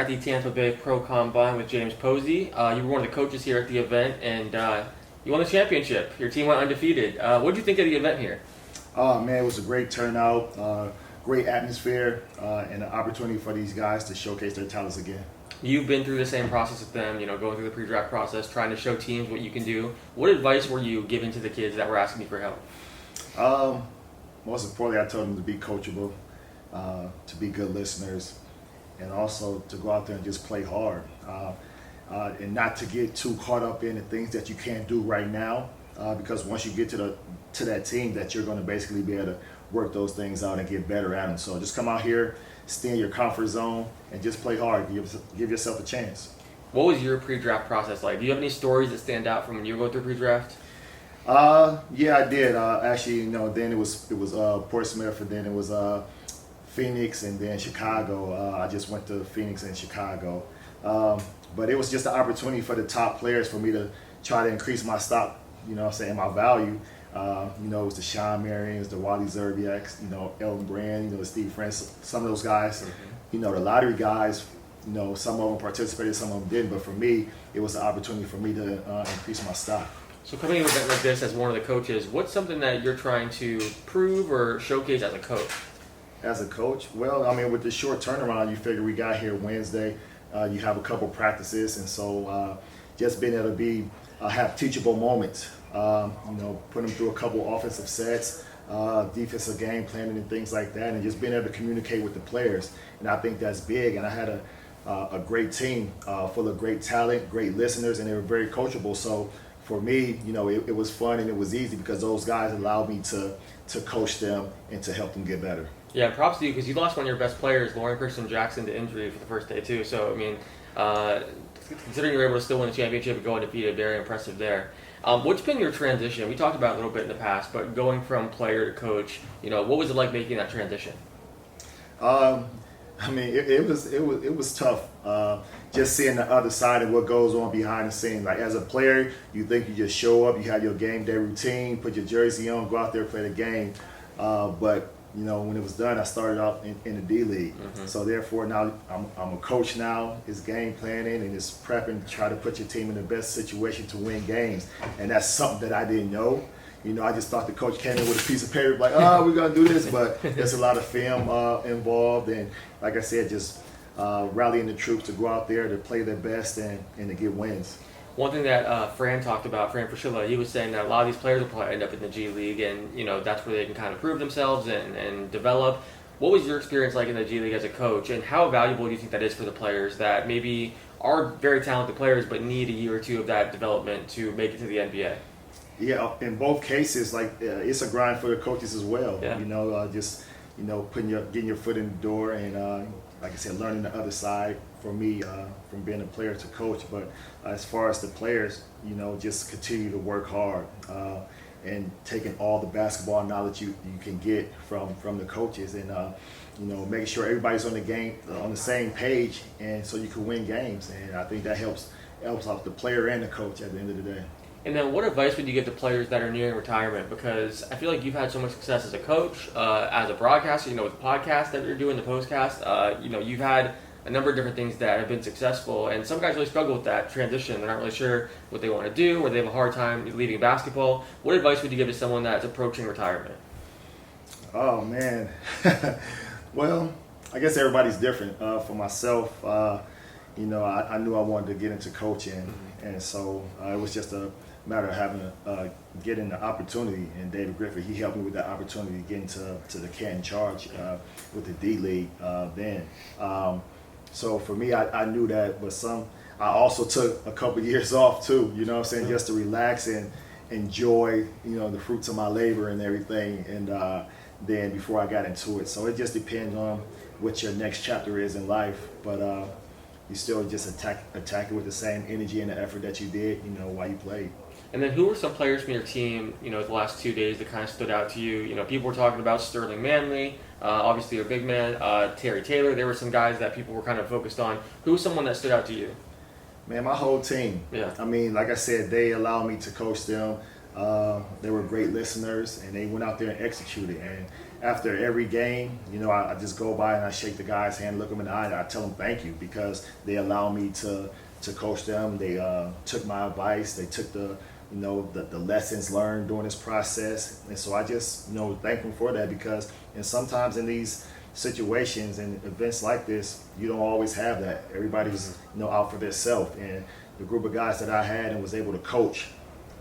at the Tampa Bay Pro Combine with James Posey. You were one of the coaches here at the event, and you won the championship. Your team went undefeated. What did you think of the event here? Oh man, it was a great turnout, great atmosphere, and an opportunity for these guys to showcase their talents again. You've been through the same process with them, going through the pre-draft process, trying to show teams what you can do. What advice were you giving to the kids that were asking you for help? Most importantly, I told them to be coachable, to be good listeners, and also to go out there and just play hard, and not to get too caught up in the things that you can't do right now, because once you get to that team, that you're going to basically be able to work those things out and get better at them. So just come out here, stay in your comfort zone, and just play hard. Give yourself a chance. What was your pre-draft process like? Do you have any stories that stand out from when you were going through pre-draft? Yeah, I did. Actually, then it was Portsmouth, and then it was Phoenix, and then Chicago. I just went to Phoenix and Chicago, but it was just an opportunity for the top players for me to try to increase my stock. My value. It was the Sean Marions, the Wally Zerbiaks, Elton Brand, the Steve France, some of those guys. Mm-hmm. The lottery guys. Some of them participated, some of them didn't. But for me, it was an opportunity for me to increase my stock. So coming to an event like this as one of the coaches, what's something that you're trying to prove or showcase as a coach? As a coach? Well, with the short turnaround, you figure we got here Wednesday. You have a couple practices, and so just being able to have teachable moments. Put them through a couple offensive sets, defensive game planning and things like that, and just being able to communicate with the players. And I think that's big. And I had a great team full of great talent, great listeners, and they were very coachable. So for me, it was fun and it was easy because those guys allowed me to coach them and to help them get better. Yeah, props to you because you lost one of your best players, Lauren Christian Jackson, to injury for the first day too. So considering you were able to still win the championship and go undefeated, very impressive there. What's been your transition? We talked about it a little bit in the past, but going from player to coach, what was it like making that transition? It was tough. Just seeing the other side of what goes on behind the scenes. Like as a player, you think you just show up, you have your game day routine, put your jersey on, go out there, play the game. But when it was done, I started out in the D League. Mm-hmm. So therefore now I'm a coach now. It's game planning and it's prepping to try to put your team in the best situation to win games. And that's something that I didn't know. I just thought the coach came in with a piece of paper like, we're going to do this. But there's a lot of film involved. And like I said, just rallying the troops to go out there to play their best and to get wins. One thing that Fran talked about, Fran Fraschilla, he was saying that a lot of these players will probably end up in the G League, and that's where they can kind of prove themselves and develop. What was your experience like in the G League as a coach, and how valuable do you think that is for the players that maybe are very talented players but need a year or two of that development to make it to the NBA? Yeah, in both cases, it's a grind for the coaches as well. Yeah. Getting your foot in the door and like I said, learning the other side for me from being a player to coach. But as far as the players, just continue to work hard and taking all the basketball knowledge you can get from the coaches and making sure everybody's on the same page, and so you can win games. And I think that helps out the player and the coach at the end of the day. And then what advice would you give to players that are nearing retirement? Because I feel like you've had so much success as a coach, as a broadcaster, with the podcast that you're doing, the postcast. You've had a number of different things that have been successful. And some guys really struggle with that transition. They're not really sure what they want to do, or they have a hard time leaving basketball. What advice would you give to someone that's approaching retirement? Oh, man. Well, I guess everybody's different. For myself, I knew I wanted to get into coaching. Mm-hmm. And so it was just a matter of getting the opportunity, and David Griffith, he helped me with that opportunity to get into the Canton Charge with the D League then. So for me, I knew that, but I also took a couple years off too, just to relax and enjoy, the fruits of my labor and everything, and then before I got into it. So it just depends on what your next chapter is in life, but you still just attack it with the same energy and the effort that you did, while you played. And then who were some players from your team, the last 2 days that kind of stood out to you? People were talking about Sterling Manley, obviously your big man, Terry Taylor. There were some guys that people were kind of focused on. Who was someone that stood out to you? Man, my whole team. Yeah. Like I said, they allowed me to coach them. They were great listeners, and they went out there and executed. And after every game, I just go by and I shake the guy's hand, look them in the eye, and I tell them thank you because they allow me to coach them. They took my advice. They took the lessons learned during this process. And so I just, thank them for that because, and sometimes in these situations and events like this, you don't always have that. Everybody's, out for themselves. And the group of guys that I had and was able to coach,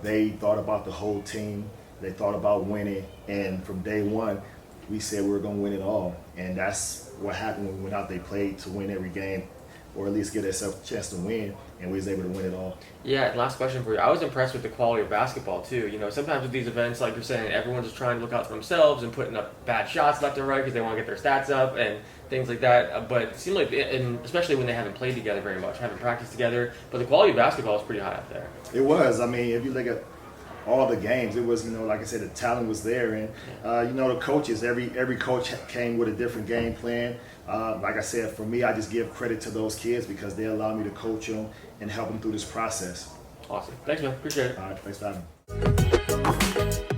they thought about the whole team. They thought about winning. And from day one, we said we were going to win it all. And that's what happened when we went out. They played to win every game, or at least give themselves a chance to win, and we was able to win it all. Yeah, and last question for you. I was impressed with the quality of basketball, too. Sometimes with these events, like you're saying, everyone's just trying to look out for themselves and putting up bad shots left and right because they want to get their stats up and things like that. But it seemed like, and especially when they haven't played together very much, haven't practiced together, but the quality of basketball is pretty high up there. It was. I mean, if you look at all the games, it was, like I said, the talent was there. And, the coaches, every coach came with a different game plan. Like I said, for me, I just give credit to those kids because they allow me to coach them and help them through this process. Awesome. Thanks, man. Appreciate it. All right. Thanks for having me.